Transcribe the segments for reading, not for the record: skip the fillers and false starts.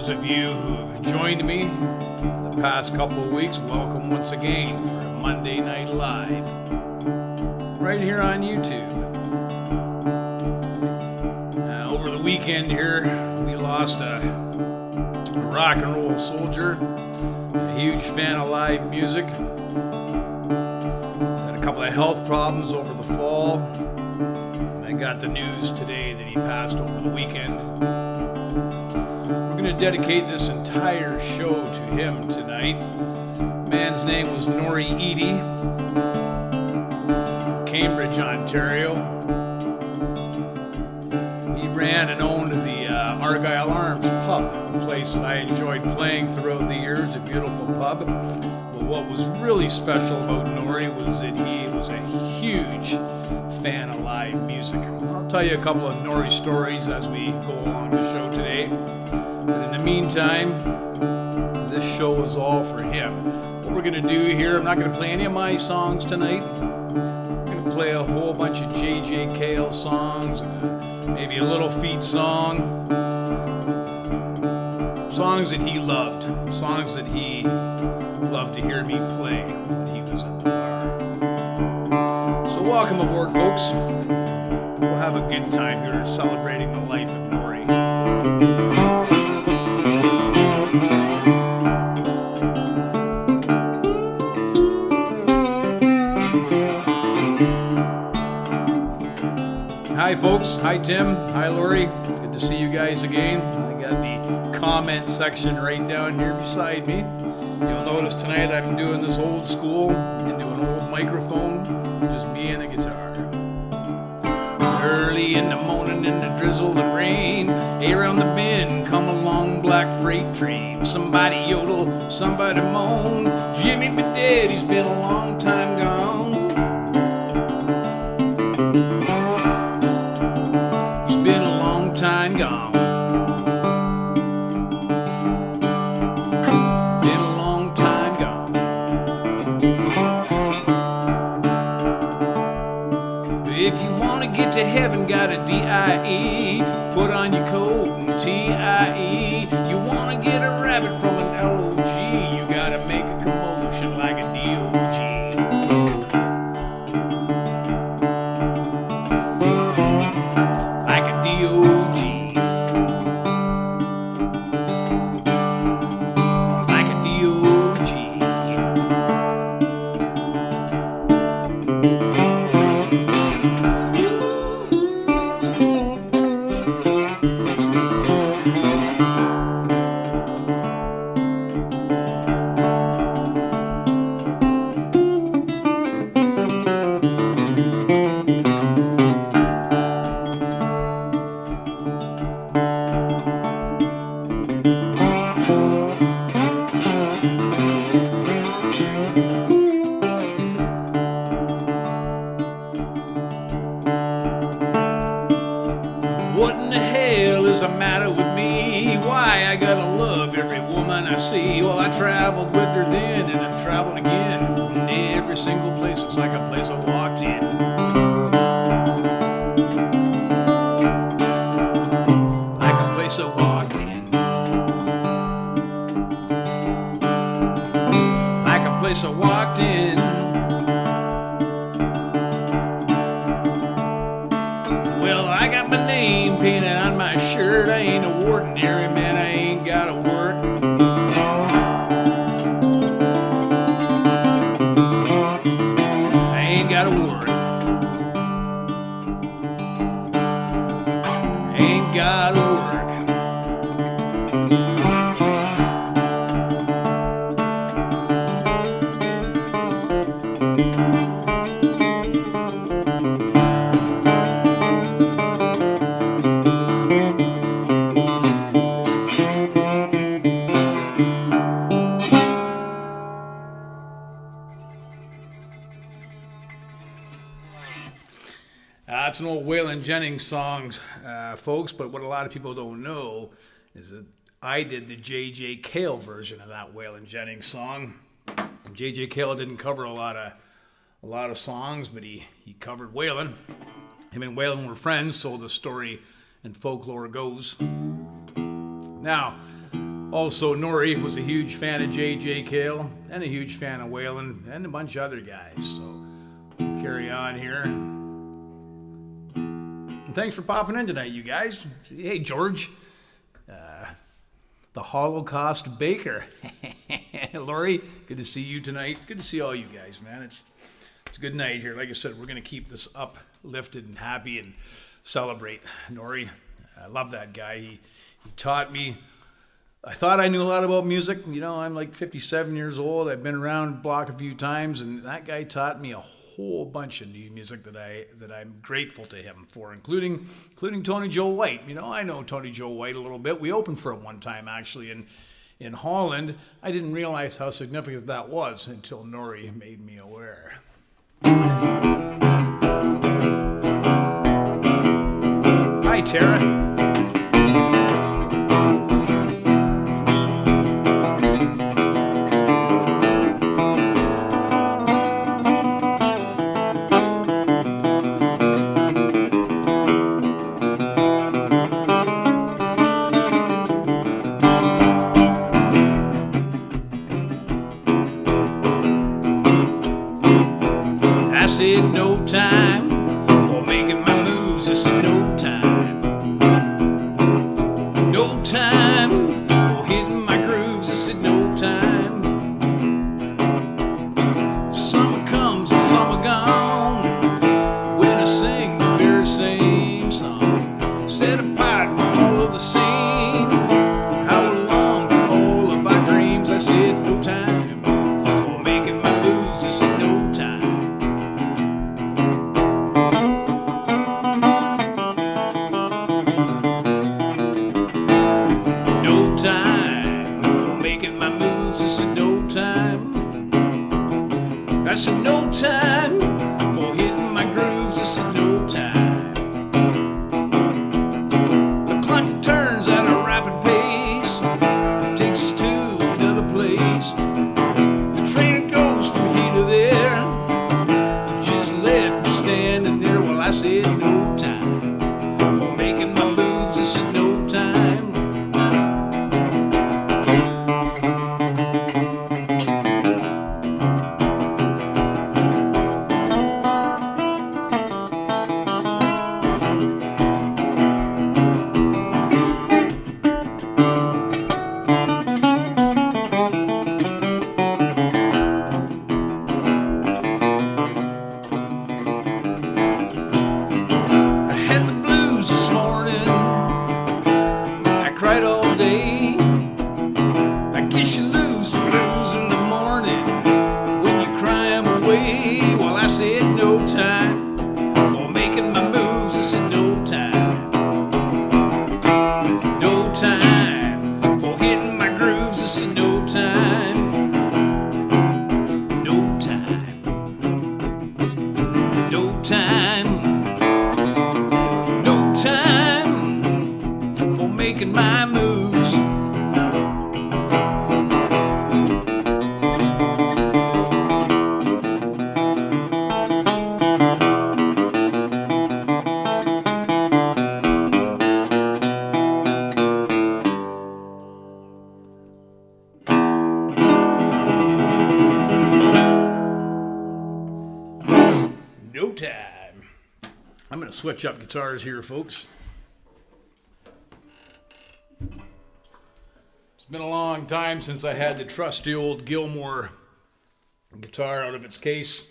those of you who have joined me the past couple of weeks, welcome once again for a Monday Night Live right here on YouTube. Over the weekend here, we lost a rock and roll soldier, a huge fan of live music. He's had a couple of health problems over the fall, and I got the news today that he passed over the weekend. We're going to dedicate this entire show to him tonight. The man's name was Norrie Eadie, Cambridge, Ontario. He ran and owned the Argyle Arms pub, a place that I enjoyed playing throughout the years, a beautiful pub. But what was really special about Norrie was that he was a huge fan of live music. I'll tell you a couple of Norrie stories as we go along the show today. But in the meantime, this show is all for him. What we're going to do here, I'm not going to play any of my songs tonight. We're going to play a whole bunch of J.J. Cale songs, and maybe a Little Feat song. Songs that he loved. Songs that he loved to hear me play when he was in the bar. So welcome aboard, folks. We'll have a good time here celebrating the life of Norrie. Hi folks, hi Tim, hi Lori, good to see you guys again. I got the comment section right down here beside me. You'll notice tonight I'm doing this old school into an old microphone, just me and the guitar. Early in the morning in the drizzle and rain, around the bend come a long black freight train. Somebody yodel, somebody moan, Jimmy be dead, he's been a long time gone. Time gone. Been a long time gone. If you want to get to heaven, got a D-I-E, put on your coat and T-I-E. You want to get a rabbit from an L-O-G, you got to make a commotion like a D-O-G. Like a D-O-G. What in the hell is the matter with me? Why I gotta love every woman I see? Well, I traveled with her then, and I'm traveling again. And every single place looks like a place I walked in. Like a place I walked in. Like a place I walked in. Well, I got my name painted on my shirt. I ain't a ordinary man, I ain't gotta work. I ain't gotta work. I ain't gotta work. That's an old Waylon Jennings song, folks, but what a lot of people don't know is that I did the J.J. Cale version of that Waylon Jennings song. J.J. Cale didn't cover a lot of songs, but he covered Waylon. Him and Waylon were friends, so the story and folklore goes. Now, Also, Norrie was a huge fan of J.J. Cale and a huge fan of Waylon and a bunch of other guys. So we'll carry on here. And thanks for popping in tonight, you guys. Hey, George. The Holocaust Baker. Laurie, good to see you tonight. Good to see all you guys, man. It's a good night here. Like I said, we're going to keep this uplifted and happy and celebrate Norrie. I love that guy. He taught me. I thought I knew a lot about music. You know, I'm like 57 years old. I've been around the block a few times, and that guy taught me a whole bunch of new music that I'm grateful to him for, including Tony Joe White. You know, I know Tony Joe White a little bit. We opened for him one time actually in Holland. I didn't realize how significant that was until Norrie made me aware. Hi, Tara. I said no time for making my moves. I said no time. No time for hitting my grooves. I said no time. Summer comes and summer gone when I sing the very same song, set apart from all of the same. How long for all of our dreams? I said no time for making my moves. I said no time. I said no time for hitting my grooves. I said no time. The clock turns at a rapid pace, takes us to another place. The train goes from here to there, just left me standing there. Well, I said no time for making my moves. I said no time. My moves. No time. I'm going to switch up guitars here, folks. It's been a long time since I had the trusty old Gilmore guitar out of its case.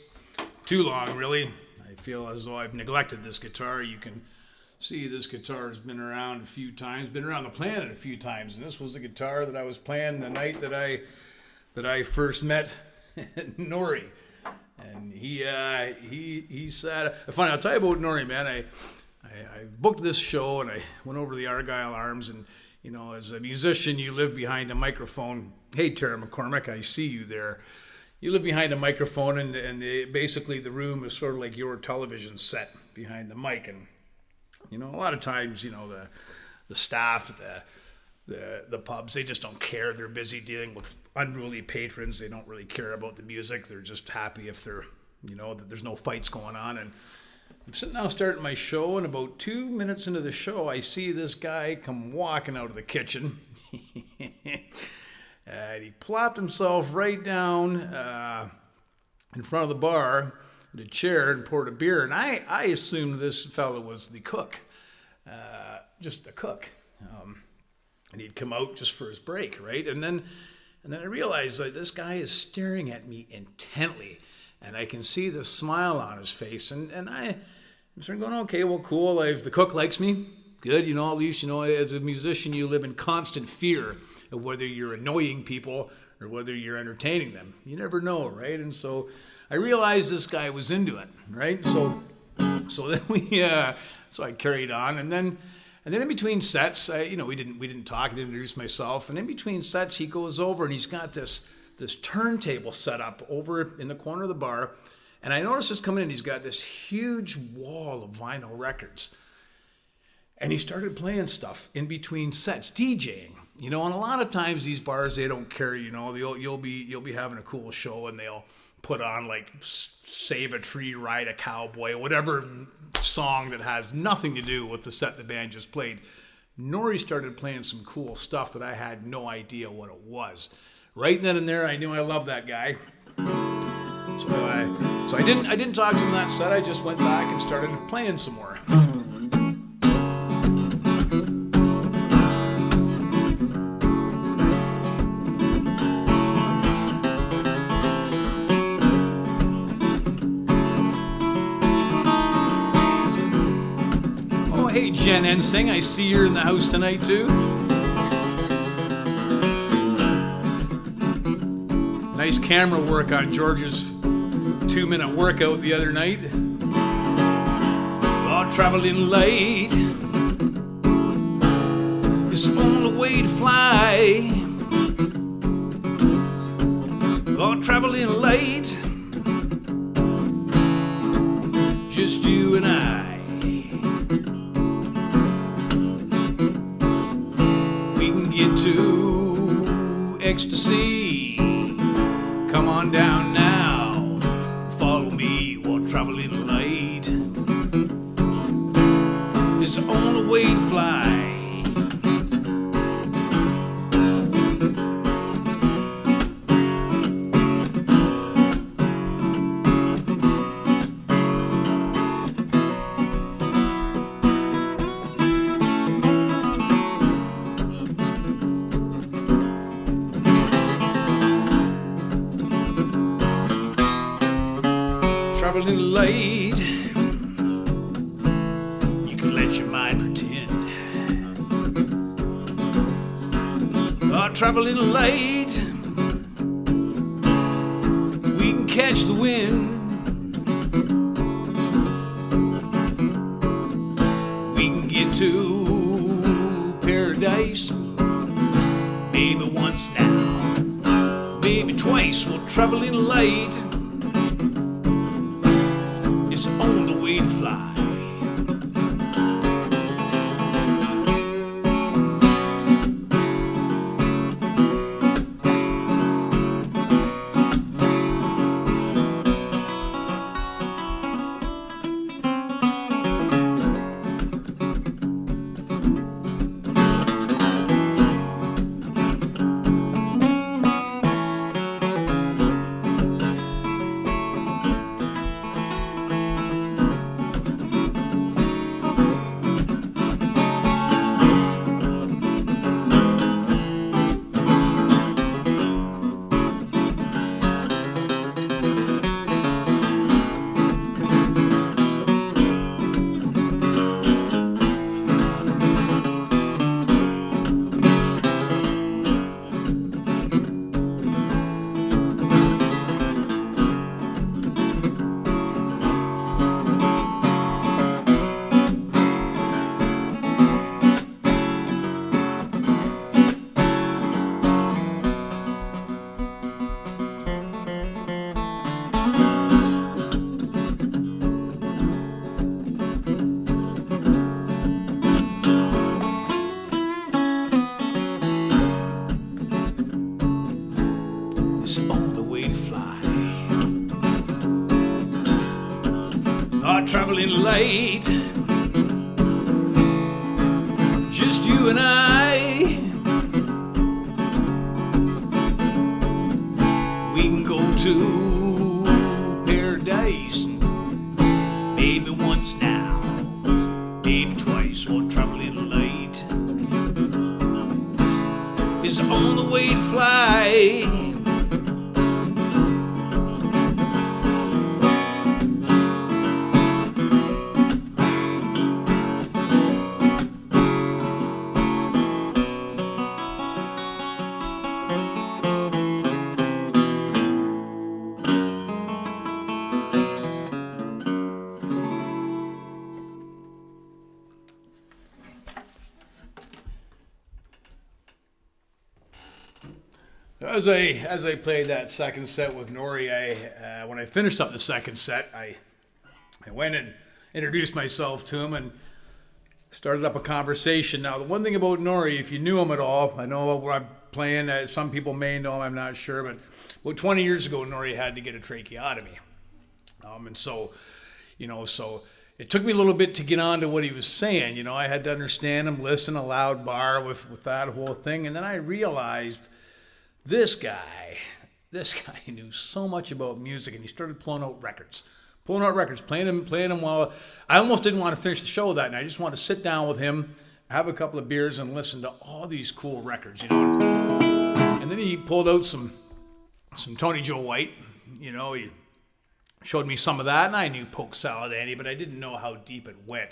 Too long, really. I feel as though I've neglected this guitar. You can see this guitar has been around a few times, been around the planet a few times, and this was the guitar that I was playing the night that I first met Norrie. And he said, funny, I'll tell you about Norrie, man. I booked this show and I went over to the Argyle Arms, and you know, as a musician, you live behind a microphone. Hey, Tara McCormick, I see you there. You live behind a microphone, and basically the room is sort of like your television set behind the mic. And, you know, a lot of times, you know, the staff, the pubs, they just don't care. They're busy dealing with unruly patrons. They don't really care about the music. They're just happy if they're, you know, that there's no fights going on. And I'm sitting down starting my show, and about 2 minutes into the show, I see this guy come walking out of the kitchen. And he plopped himself right down in front of the bar in a chair and poured a beer. And I assumed this fellow was the cook, just the cook. And he'd come out just for his break, right? And then I realized that this guy is staring at me intently. And I can see the smile on his face. And I'm sort of going, okay, well, cool. The cook likes me. Good, at least, as a musician, you live in constant fear of whether you're annoying people or whether you're entertaining them. You never know, right? And so I realized this guy was into it, right? So then so I carried on, and then in between sets, we didn't talk. I didn't introduce myself, and in between sets, he goes over and he's got this turntable set up over in the corner of the bar, and I noticed this coming in. He's got this huge wall of vinyl records. And he started playing stuff in between sets, DJing. And a lot of times these bars, they don't care. You'll be having a cool show and they'll put on like Save a Tree, Ride a Cowboy, whatever song that has nothing to do with the set the band just played. Norrie started playing some cool stuff that I had no idea what it was. Right then and there, I knew I loved that guy. So I didn't talk to him that set. I just went back and started playing some more. Hey, Jen Ensing, I see you're in the house tonight, too. Nice camera work on George's 2-minute workout the other night. Oh, traveling late is the only way to fly. Oh, traveling late, just you and I. Get to ecstasy. Come on down now. Follow me while traveling light. It's the only way to fly. Traveling late, you can let your mind pretend. Oh, traveling late, we can catch the wind. We can get to paradise, maybe once now, maybe twice. We're traveling late. It's the only way to fly. It's the only way to fly. Oh, traveling late, just you and I. is on the way to fly. As I played that second set with Norrie, when I finished up the second set, I went and introduced myself to him and started up a conversation. Now, the one thing about Norrie, if you knew him at all, I know where I'm playing, some people may know him, I'm not sure, but about 20 years ago, Norrie had to get a tracheotomy. And so it took me a little bit to get on to what he was saying. I had to understand him, listen, a loud bar with that whole thing, and then I realized this guy knew so much about music, and he started pulling out records, playing them while I almost didn't want to finish the show that night. I just wanted to sit down with him, have a couple of beers, and listen to all these cool records, And then he pulled out some Tony Joe White, He showed me some of that, and I knew Polk Salad Annie, but I didn't know how deep it went.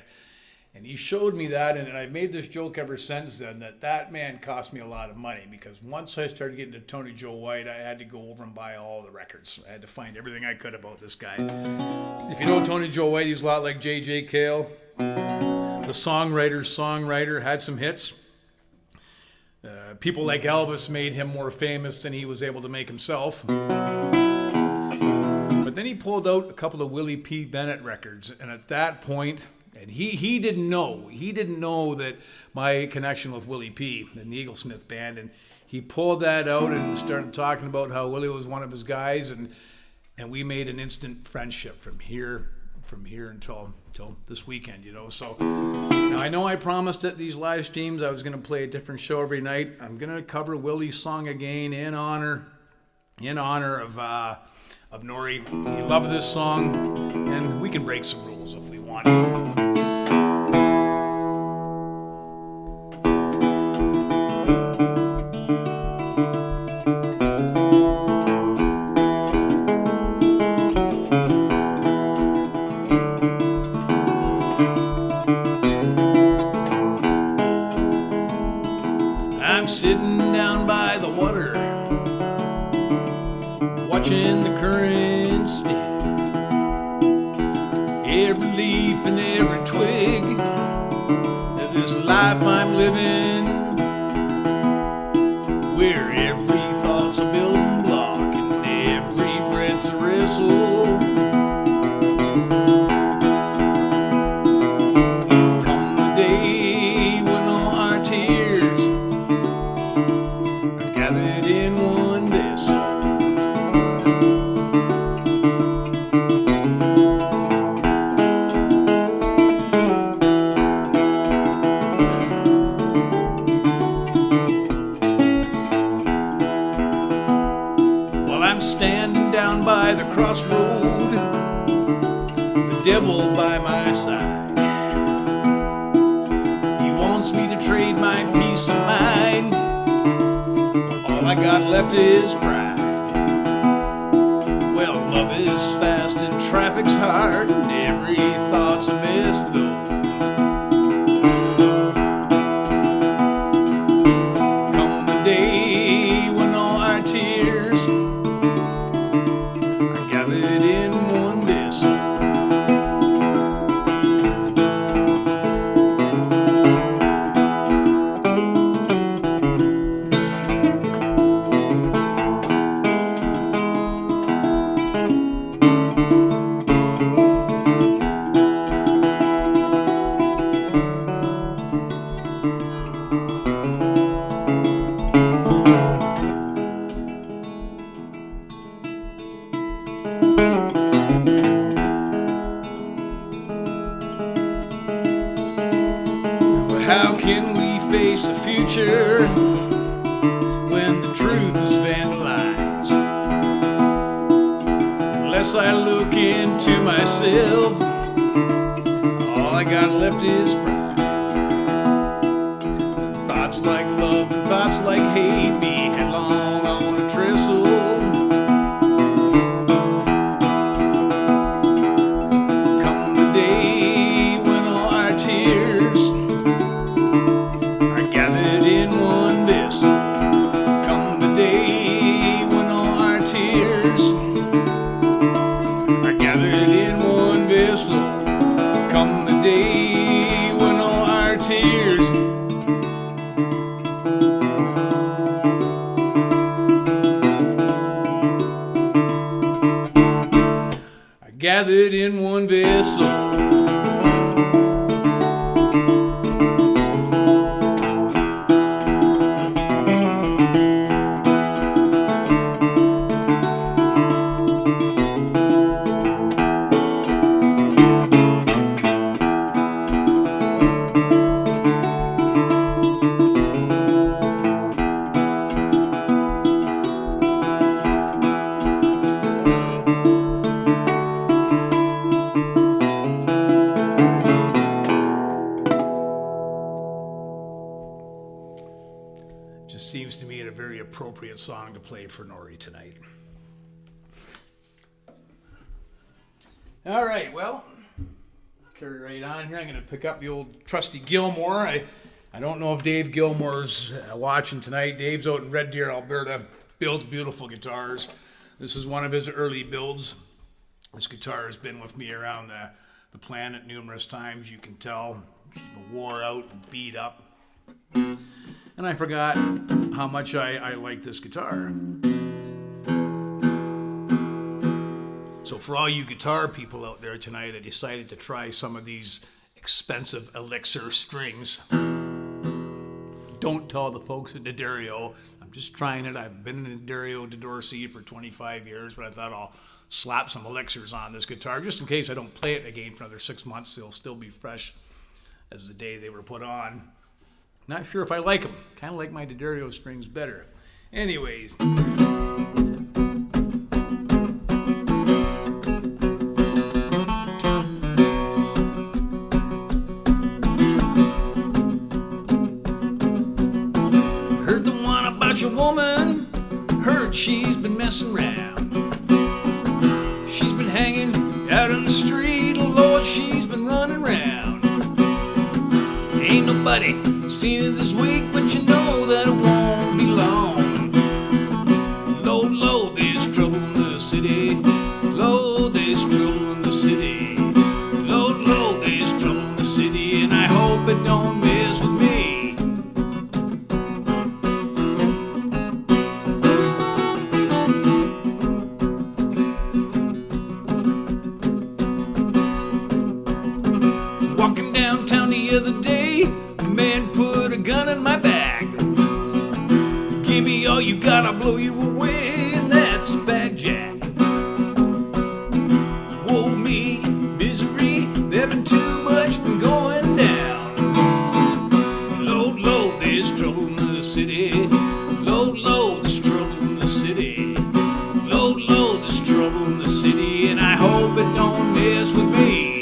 And he showed me that, and I've made this joke ever since then, that man cost me a lot of money, because once I started getting to Tony Joe White, I had to go over and buy all the records. I had to find everything I could about this guy. If you know Tony Joe White, he's a lot like J.J. Cale. The songwriter, had some hits. People like Elvis made him more famous than he was able to make himself. But then he pulled out a couple of Willie P. Bennett records, and at that point, and he didn't know that my connection with Willie P. and the Eaglesmith Band, and he pulled that out and started talking about how Willie was one of his guys, and we made an instant friendship from here until this weekend, So now I know I promised at these live streams I was going to play a different show every night. I'm going to cover Willie's song again in honor of Norrie. He loved this song, and we can break some rules if we want. I'm sitting down by the water, watching the current spin. Every leaf and every twig of this life I'm living, where every thought's a building block and every breath's a wrestle. Come the day when all our tears are gathered in one vessel. Standing down by the crossroad, the devil by my side. He wants me to trade my peace of mind. All I got left is pride. Well, love is fast and traffic's hard, and every thought's a mess though. Come the day when all our tears gathered in one vessel. How can we face the future when the truth is vandalized? Unless I look into myself, all I got left is pride. Thoughts like love and thoughts like hay be headlong on a trestle. Come the day when all our tears are gathered in one vessel. Come the day when all our tears are gathered in one vessel. Come the day when all our tears are gathered in one vessel. Just seems to me a very appropriate song to play for Norrie tonight. All right, well, carry right on here. I'm going to pick up the old trusty Gilmore. I don't know if Dave Gilmore's watching tonight. Dave's out in Red Deer, Alberta, builds beautiful guitars. This is one of his early builds. This guitar has been with me around the planet numerous times. You can tell she's been wore out and beat up. And I forgot how much I like this guitar. So for all you guitar people out there tonight, I decided to try some of these expensive Elixir strings. Don't tell the folks at D'Addario. I'm just trying it. I've been in D'Addario to Dorsey for 25 years, but I thought I'll slap some Elixirs on this guitar just in case I don't play it again for another 6 months. They'll still be fresh as the day they were put on. Not sure if I like them. Kind of like my D'Addario strings better. Anyways. Heard the one about your woman. Heard she's been messing around. She's been hanging out on the street. Lord, she's been running around. Ain't nobody seen it this week, but you know that it won't be long. Lord, Lord, there's trouble in the city. Lord, there's trouble in the city. Lord, Lord, there's trouble in the city, and I hope it don't mess with me. Walking downtown the other day, a man put a gun in my bag. Give me all you got, I'll blow you away, and that's a fact, Jack. Woe me, misery, there been too much been going down. Lord, Lord, there's trouble in the city. Lord, Lord, there's trouble in the city. Lord, Lord, there's trouble in the city, and I hope it don't mess with me.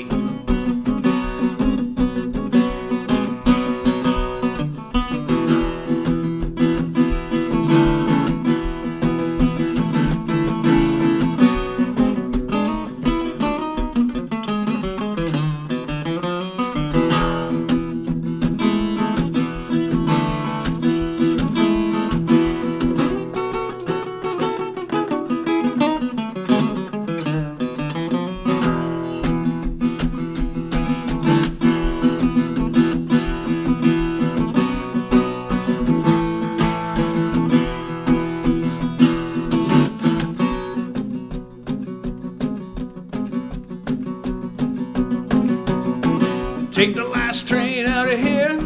Take the last train out of here.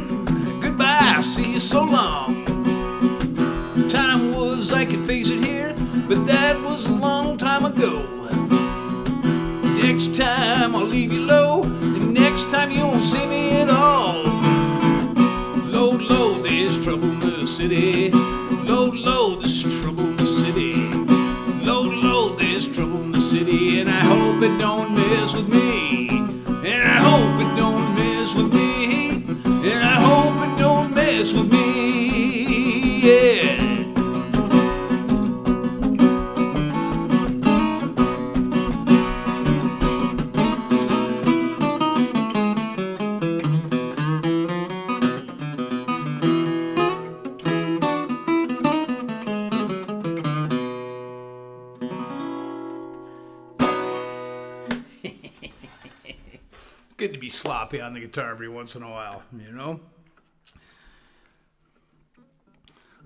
Goodbye, see you so long. Time was I could face it here, but that was a long time ago. Next time I'll leave you low, and next time you won't see me at all. Lord, Lord, there's trouble in the city. Lord, Lord, there's trouble in the city. Lord, Lord, there's trouble in the city, and I hope it don't mess with me. And I hope it don't mess with me. And I hope it don't mess with me. Yeah. sloppy on the guitar every once in a while, you know?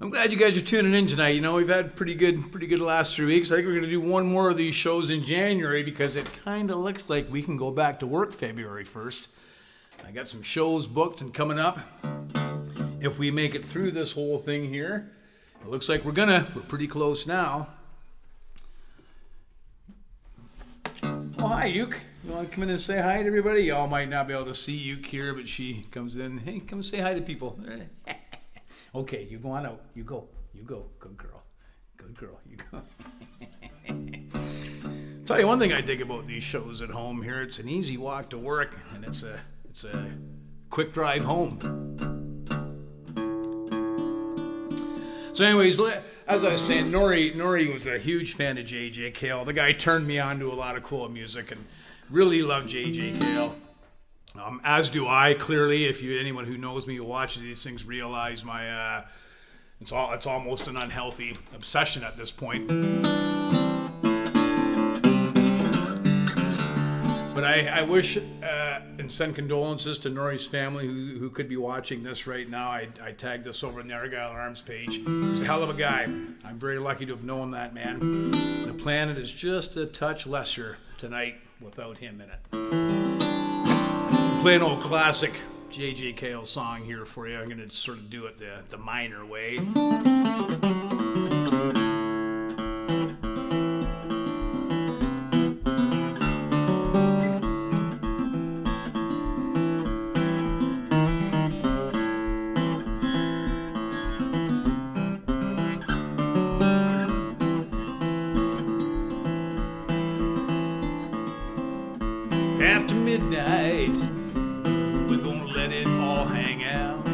I'm glad you guys are tuning in tonight. You know, we've had pretty good last 3 weeks. I think we're going to do one more of these shows in January because it kind of looks like we can go back to work February 1st. I got some shows booked and coming up. If we make it through this whole thing here, it looks like we're pretty close now. Oh, hi, Uke. You want to come in and say hi to everybody? Y'all might not be able to see Uke here, but she comes in. Hey, come say hi to people. Okay, you go on out. You go. Good girl. You go. Tell you one thing I dig about these shows at home here. It's an easy walk to work, and it's a quick drive home. So anyways, as I was saying, Norrie was a huge fan of J.J. Cale. The guy turned me on to a lot of cool music and really loved J.J. Cale. As do I, clearly. If anyone who knows me who watches these things realize my it's almost an unhealthy obsession at this point. But I wish and send condolences to Norrie's family who could be watching this right now. I tagged this over in the Argyle Arms page. He's a hell of a guy. I'm very lucky to have known that man. The planet is just a touch lesser tonight without him in it. Play an old classic J.J. Cale song here for you. I'm going to sort of do it the minor way. After midnight, we're gonna let it all hang out.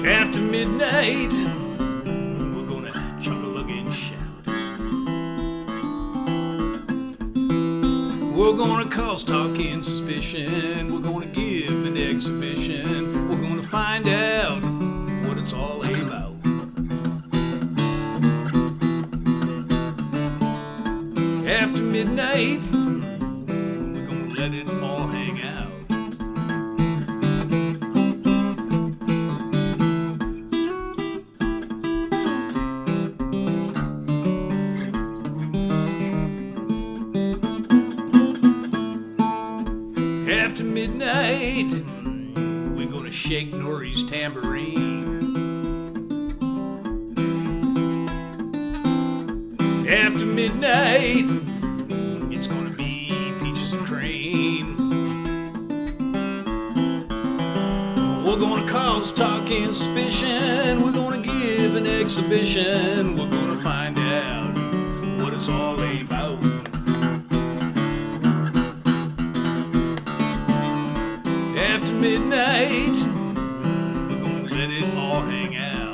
After midnight, we're gonna chug-a-lug and shout. We're gonna cause talk and suspicion. We're gonna give an exhibition. We're gonna find out what it's all about. After midnight, we're gonna let it all hang out. After midnight, we're gonna shake Norrie's tambourine. After midnight, it's gonna be peaches and cream. We're gonna cause talk and suspicion. We're gonna give an exhibition. We're gonna find out what it's all about. After midnight, we're gonna let it all hang out.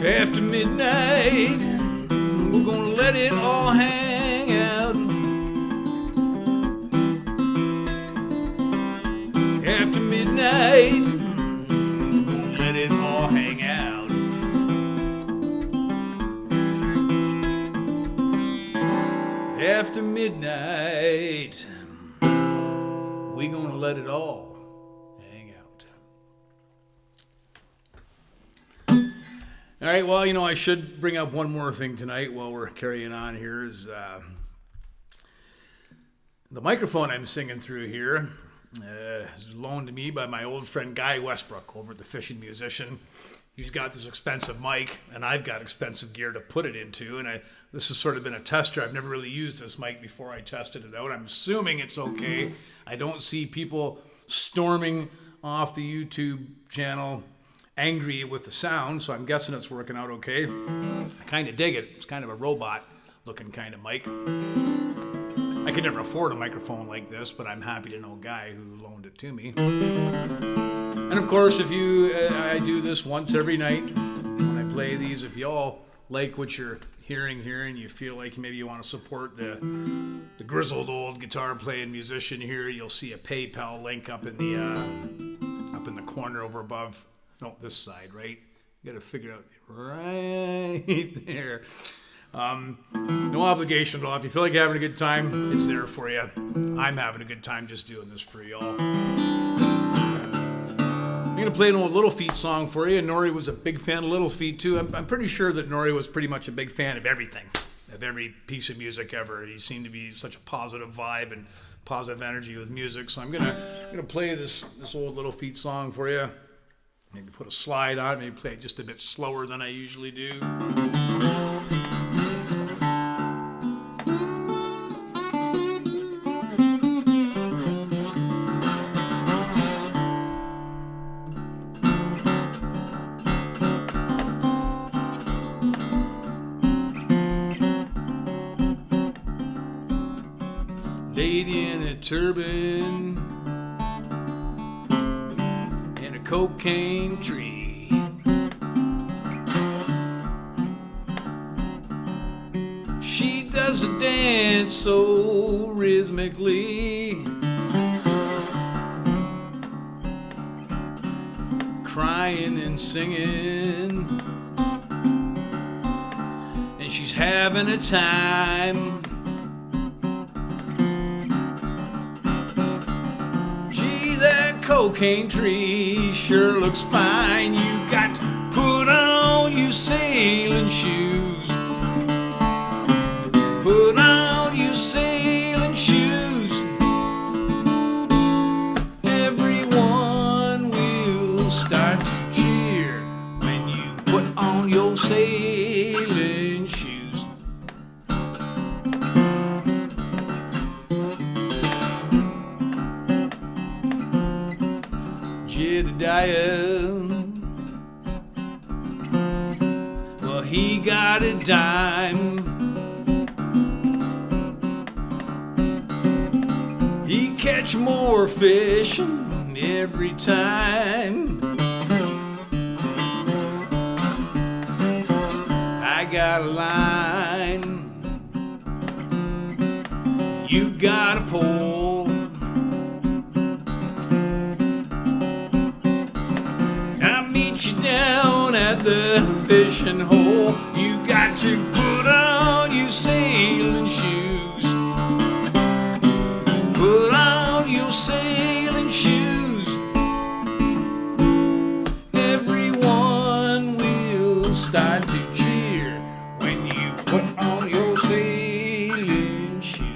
After midnight, we're gonna let it all hang out. After midnight, we're gonna let it all hang out. After midnight, we're gonna let it all hang out. All right, well, you know, I should bring up one more thing tonight while we're carrying on here is the microphone I'm singing through here is loaned to me by my old friend Guy Westbrook over at the Fishing Musician. he's got this expensive mic, and I've got expensive gear to put it into, and this has sort of been a tester. I've never really used this mic before I tested it out. I'm assuming it's okay. I don't see people storming off the YouTube channel angry with the sound, so I'm guessing it's working out okay. I kind of dig it. It's kind of a robot looking kind of mic. I could never afford a microphone like this, but I'm happy to know a guy who loaned it to me. And of course, if I do this once every night when I play these. If y'all like what you're hearing here and you feel like maybe you want to support the grizzled old guitar playing musician here, you'll see a PayPal link up in the corner over above. No, this side, right? You got to figure out right there. No obligation at all. If you feel like you're having a good time, it's there for you. I'm having a good time just doing this for y'all. I'm going to play an old Little Feat song for you. Norrie was a big fan of Little Feat too. I'm pretty sure that Norrie was pretty much a big fan of everything, of every piece of music ever. He seemed to be such a positive vibe and positive energy with music. So I'm gonna play this old Little Feat song for you. Maybe put a slide on it, maybe play it just a bit slower than I usually do. Lady in a turban and a cocaine tree. She does a dance so rhythmically, crying and singing, and she's having a time. Cocaine tree sure looks fine. You got to put on your sailing shoes. Put on your sailing shoes. Everyone will start to cheer when you put on your sailing shoes. Jedediah, well, he got a dime. He catch more fish every time. I got a line, you got a pole. You down at the fishing hole. You got to put on your sailing shoes. Put on your sailing shoes. Everyone will start to cheer when you put on your sailing shoes.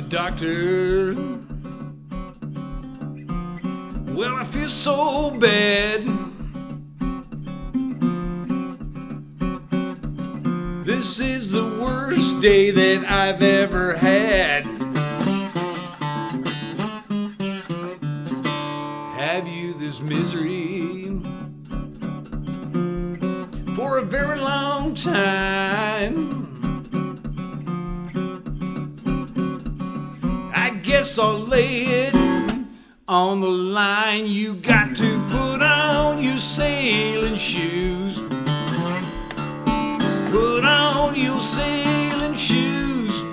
Doctor, well, I feel so bad. This is the worst day that I've ever had. Have you this misery for a very long time? Guess I'll lay it on the line. You got to put on your sailing shoes. Put on your sailing shoes.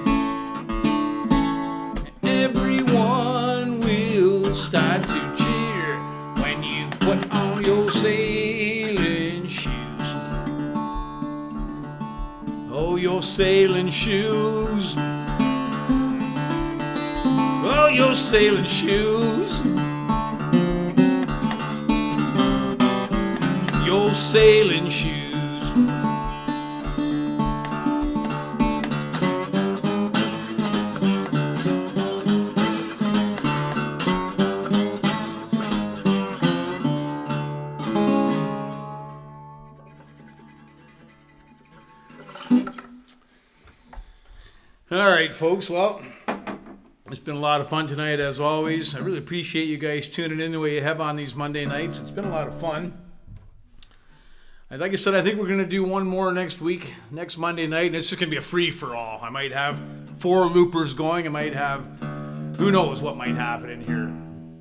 Everyone will start to cheer when you put on your sailing shoes. Oh, your sailing shoes. Oh, your sailing shoes. Your sailing shoes. All right, folks. Well, it's been a lot of fun tonight, as always. I really appreciate you guys tuning in the way you have on these Monday nights. It's been a lot of fun. And like I said, I think we're going to do one more next week, next Monday night, and it's just going to be a free-for-all. I might have 4 loopers going. I might have, who knows what might happen in here.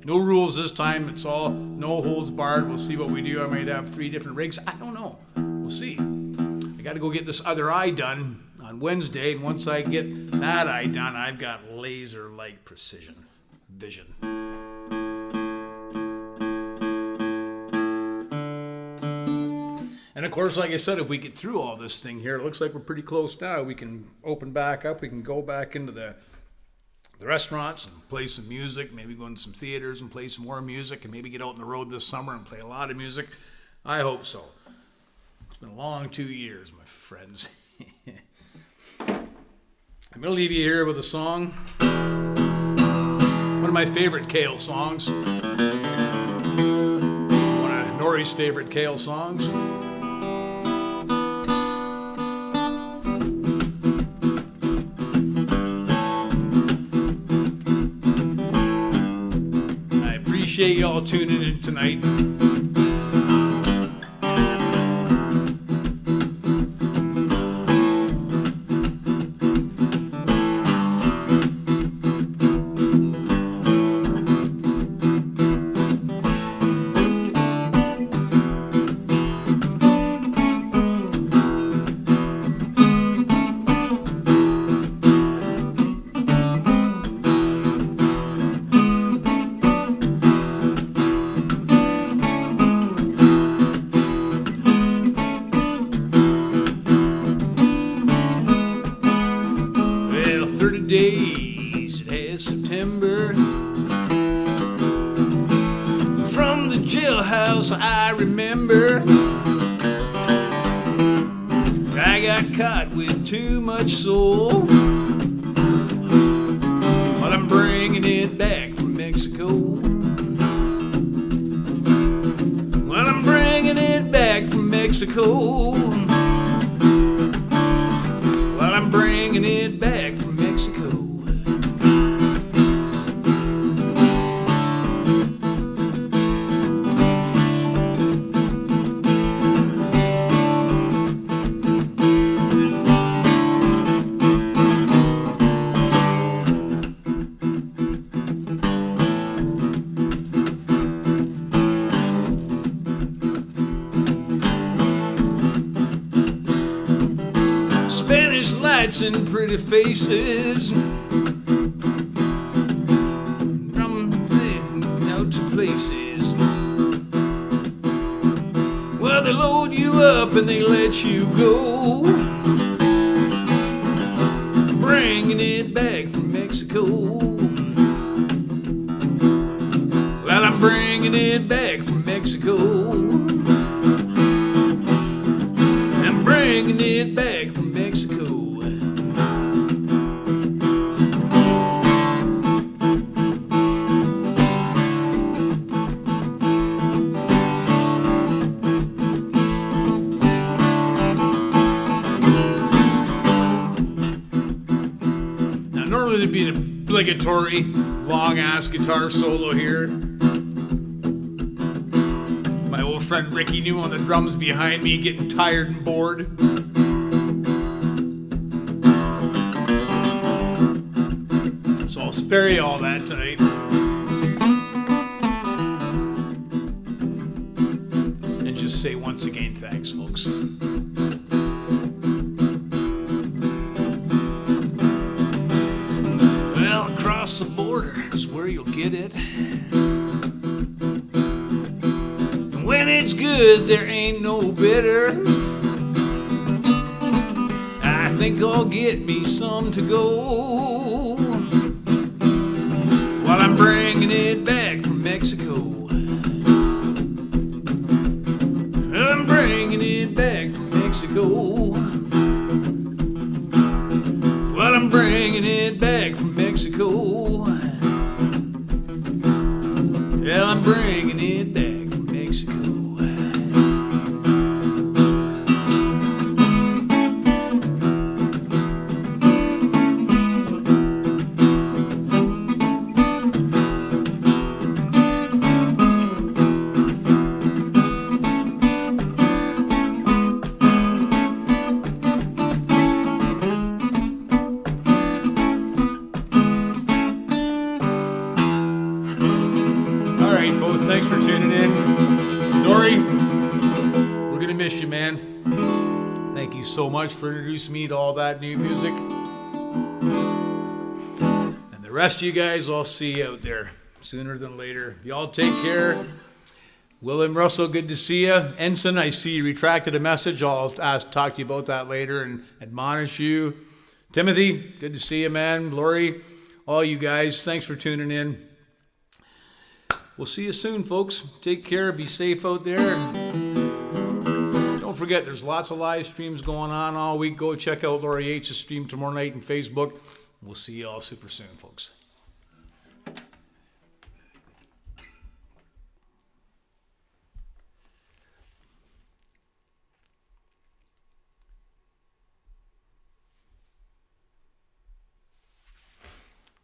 No rules this time. It's all no holds barred. We'll see what we do. I might have 3 different rigs. I don't know. We'll see. I got to go get this other eye done on Wednesday, and once I get that eye done, I've got laser-like precision vision. And of course, like I said, if we get through all this thing here, it looks like we're pretty close now. We can open back up. We can go back into the restaurants and play some music, maybe go into some theaters and play some more music, and maybe get out on the road this summer and play a lot of music. I hope so. It's been a long 2 years, my friends. I'm going to leave you here with a song. One of my favorite Kale songs. One of Norrie's favorite Kale songs. I appreciate y'all tuning in tonight. Days it has September. From the jailhouse I remember, I got caught with too much soul, but I'm bringing it back from Mexico. Well, I'm bringing it back from Mexico. Well, I'm bringing it back from Mexico. Spanish lights and pretty faces, from out to places. Well, they load you up and they let you go, bringing it back from Mexico. Well, I'm bringing it back from Mexico. I'm bringing it back from Mexico. Now, normally there'd be an obligatory long-ass guitar solo here. My old friend Ricky New on the drums behind me, getting tired and bored. So I'll spare you all that tonight. say once again, thanks, folks. Well, across the border is where you'll get it. And when it's good, there ain't no bitter. I think I'll get me some to go while I'm bringing it back from Mexico. I'm bringing it back from Mexico. Well, I'm bringing it back from Mexico. Yeah, I'm bringing it back from Mexico. Thanks for tuning in. Norrie, we're going to miss you, man. Thank you so much for introducing me to all that new music. And the rest of you guys, I'll see you out there sooner than later. Y'all take care. William Russell, good to see you. Ensign, I see you retracted a message. I'll talk to you about that later and admonish you. Timothy, good to see you, man. Lori, all you guys, thanks for tuning in. We'll see you soon, folks. Take care. Be safe out there. Don't forget, there's lots of live streams going on all week. Go check out Laurie H's stream tomorrow night on Facebook. We'll see you all super soon, folks.